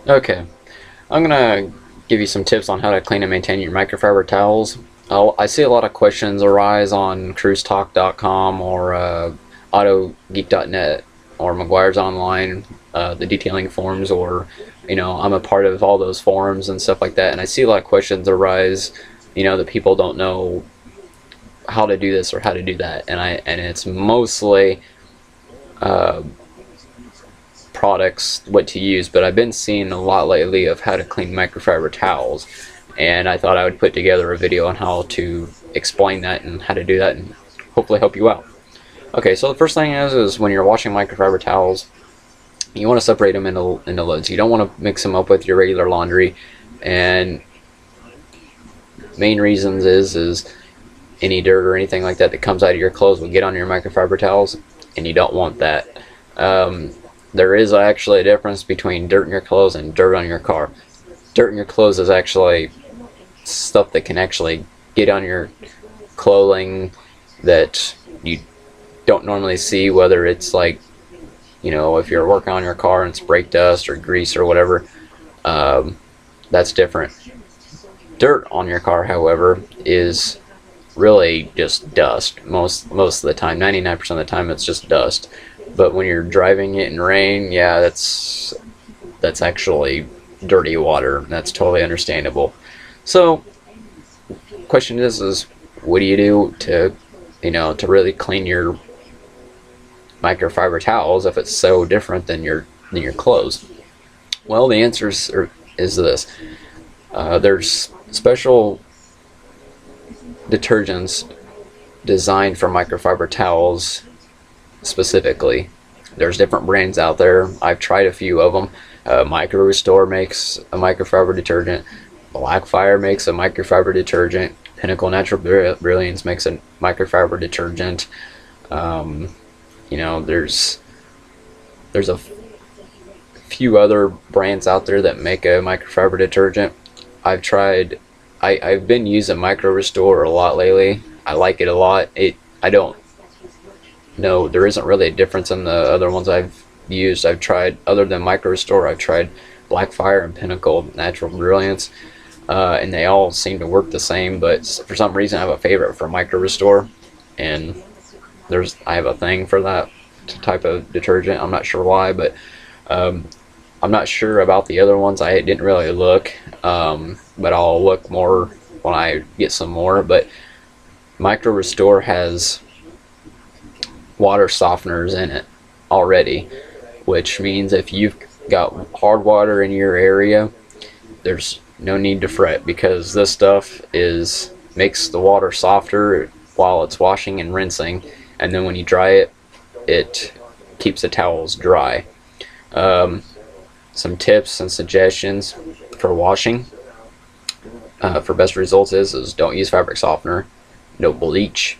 Okay, I'm gonna give you some tips on how to clean and maintain your microfiber towels. I see a lot of questions arise on cruisetalk.com or autogeek.net or McGuire's Online, the detailing forums, or I'm a part of all those forums and stuff like that, and I see a lot of questions arise, that people don't know how to do this or how to do that, and it's mostly uh, products what to use, but I've been seeing a lot lately of how to clean microfiber towels, and I thought I would put together a video on how to explain that and how to do that and hopefully help you out. Okay, so the first thing is when you're washing microfiber towels, you want to separate them into loads. You don't want to mix them up with your regular laundry, and main reasons is any dirt or anything like that that comes out of your clothes will get on your microfiber towels, and you don't want that. There is actually a difference between dirt in your clothes and dirt on your car. Dirt in your clothes is actually stuff that can actually get on your clothing that you don't normally see, whether it's like, if you're working on your car and it's brake dust or grease or whatever. That's different. Dirt on your car, however, is really just dust most of the time. 99% of the time it's just dust. But when you're driving it in rain, yeah, that's actually dirty water. That's totally understandable. So question is what do you do to to really clean your microfiber towels if it's so different than your clothes? Well, the answer is this. There's special detergents designed for microfiber towels specifically. There's different brands out there. I've tried a few of them. Micro Restore makes a microfiber detergent. Blackfire makes a microfiber detergent. Pinnacle Natural Brilliance makes a microfiber detergent. There's a few other brands out there that make a microfiber detergent. I've been using Micro Restore a lot lately. I like it a lot. I don't know, there isn't really a difference in the other ones I've used. I've tried, other than Micro Restore, I've tried Blackfire and Pinnacle Natural Brilliance, and they all seem to work the same, but for some reason I have a favorite for Micro Restore, and I have a thing for that type of detergent. I'm not sure why, but I'm not sure about the other ones. I didn't really look, but I'll look more when I get some more. But Micro Restore has water softeners in it already, which means if you've got hard water in your area, there's no need to fret, because this stuff makes the water softer while it's washing and rinsing, and then when you dry it, it keeps the towels dry. Some tips and suggestions for washing for best results is don't use fabric softener, no bleach,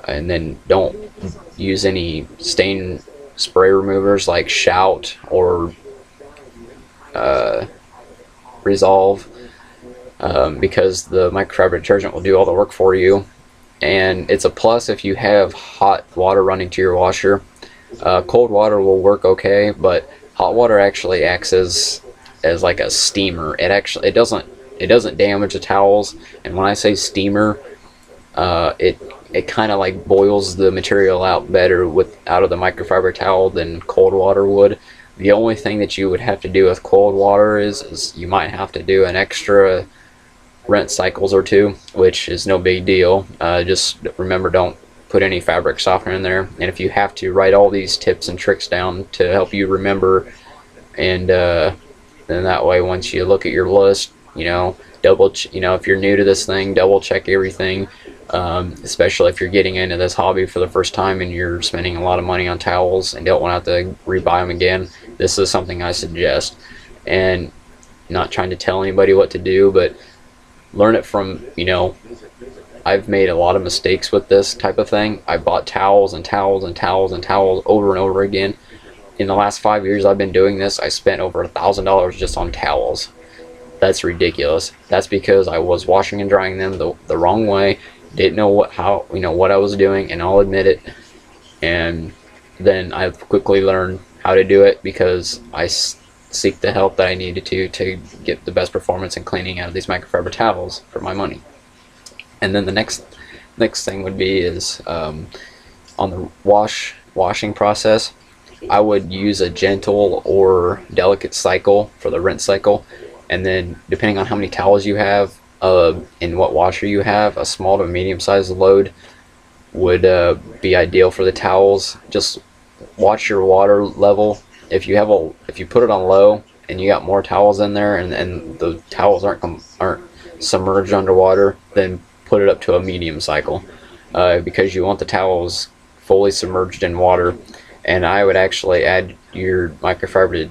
and then don't use any stain spray removers like Shout or Resolve, because the microfiber detergent will do all the work for you. And it's a plus if you have hot water running to your washer. Cold water will work okay, but hot water actually acts as like a steamer. It doesn't damage the towels. And when I say steamer, it kind of like boils the material out better out of the microfiber towel than cold water would. The only thing that you would have to do with cold water is you might have to do an extra rinse cycles or two, which is no big deal. Just remember, don't put any fabric softener in there. And if you have to, write all these tips and tricks down to help you remember, and then that way once you look at your list, if you're new to this thing, double check everything, especially if you're getting into this hobby for the first time and you're spending a lot of money on towels and don't want to have to rebuy them again. This is something I suggest, and not trying to tell anybody what to do, but learn it from, I've made a lot of mistakes with this type of thing. I bought towels and towels and towels and towels over and over again. In the last 5 years I've been doing this, I spent over $1,000 just on towels. That's ridiculous. That's because I was washing and drying them the wrong way, didn't know what I was doing, and I'll admit it. And then I quickly learned how to do it because I seek the help that I needed to get the best performance and cleaning out of these microfiber towels for my money. And then the next thing would be is on the washing process, I would use a gentle or delicate cycle for the rinse cycle, and then depending on how many towels you have and what washer you have, a small to medium sized load would be ideal for the towels. Just watch your water level. If you put it on low and you got more towels in there, and the towels aren't submerged underwater, then put it up to a medium cycle, because you want the towels fully submerged in water. And I would actually add your microfiber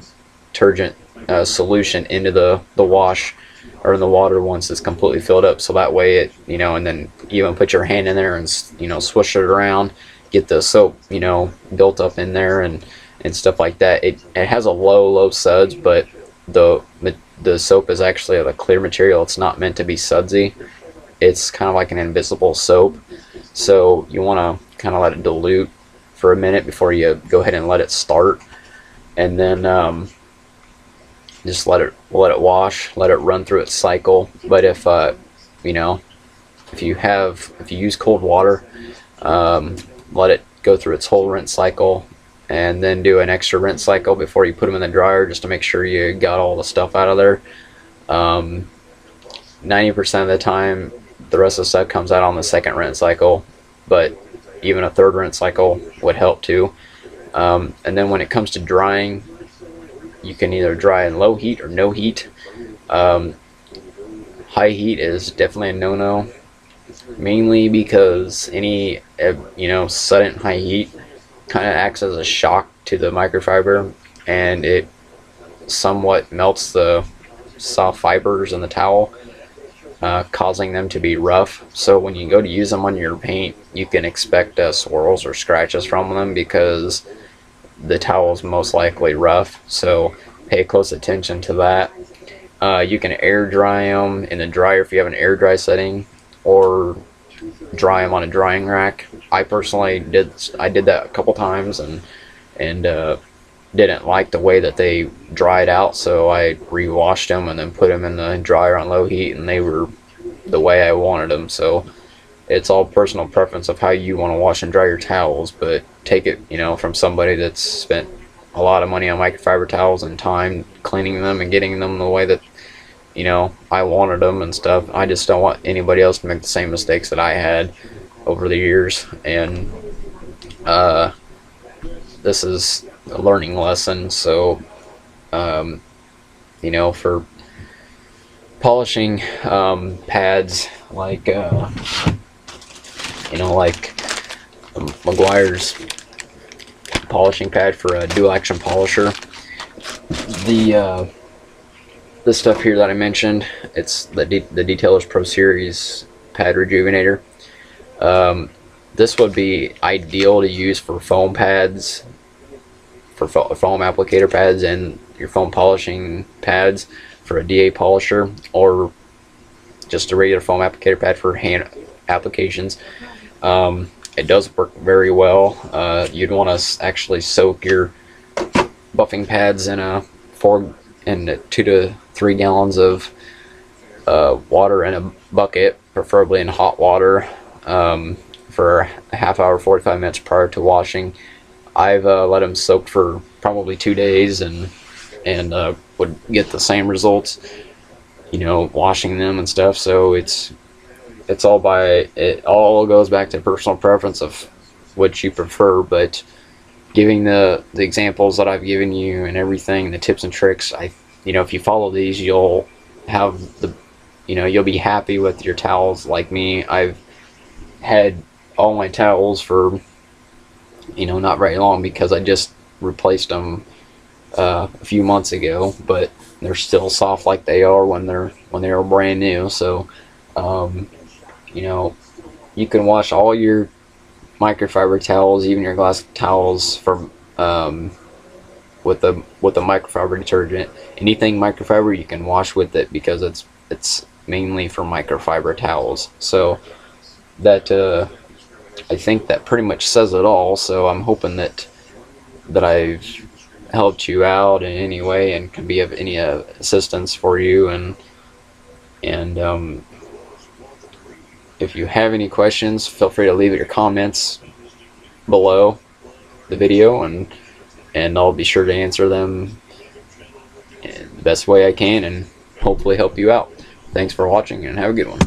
detergent solution into the wash or in the water once it's completely filled up, so that way it, and then even put your hand in there and swish it around, get the soap built up in there and stuff like that. It has a low suds, but the soap is actually of a clear material. It's not meant to be sudsy. It's kind of like an invisible soap, so you want to kind of let it dilute for a minute before you go ahead and let it start, and then just let it wash, let it run through its cycle. But if you use cold water, let it go through its whole rinse cycle, and then do an extra rinse cycle before you put them in the dryer, just to make sure you got all the stuff out of there. 90% of the time, the rest of the stuff comes out on the second rinse cycle, but even a third rinse cycle would help too. And then when it comes to drying, you can either dry in low heat or no heat. High heat is definitely a no-no, mainly because any sudden high heat kind of acts as a shock to the microfiber, and it somewhat melts the soft fibers in the towel, causing them to be rough. So when you go to use them on your paint, you can expect swirls or scratches from them because the towel is most likely rough. So pay close attention to that. You can air dry them in the dryer if you have an air dry setting, or dry them on a drying rack. I personally did that a couple times and didn't like the way that they dried out, so I re-washed them and then put them in the dryer on low heat, and they were the way I wanted them. So it's all personal preference of how you want to wash and dry your towels, but take it from somebody that's spent a lot of money on microfiber towels and time cleaning them and getting them the way that I wanted them and stuff. I just don't want anybody else to make the same mistakes that I had over the years, and this is a learning lesson. So for polishing pads like Meguiar's polishing pad for a dual action polisher, this stuff here that I mentioned, it's the Detailer's Pro Series pad rejuvenator. This would be ideal to use for foam pads, for foam applicator pads, and your foam polishing pads for a DA polisher, or just a regular foam applicator pad for hand applications. It does work very well. You'd want to actually soak your buffing pads in 2 to 3 gallons of water in a bucket, preferably in hot water, for a half hour, 45 minutes prior to washing. I've let them soak for probably 2 days and would get the same results, washing them and stuff. So it all goes back to personal preference of what you prefer, but giving the examples that I've given you and everything, the tips and tricks, if you follow these, you'll have you'll be happy with your towels. Like me, I've had all my towels for not very long because I just replaced them a few months ago, but they're still soft like they are when they were brand new. So you can wash all your microfiber towels, even your glass towels, from with the microfiber detergent. Anything microfiber you can wash with it, because it's mainly for microfiber towels. So that I think that pretty much says it all. So I'm hoping that I've helped you out in any way and can be of any assistance for you. And if you have any questions, feel free to leave your comments below the video, and I'll be sure to answer them in the best way I can and hopefully help you out. Thanks for watching, and have a good one.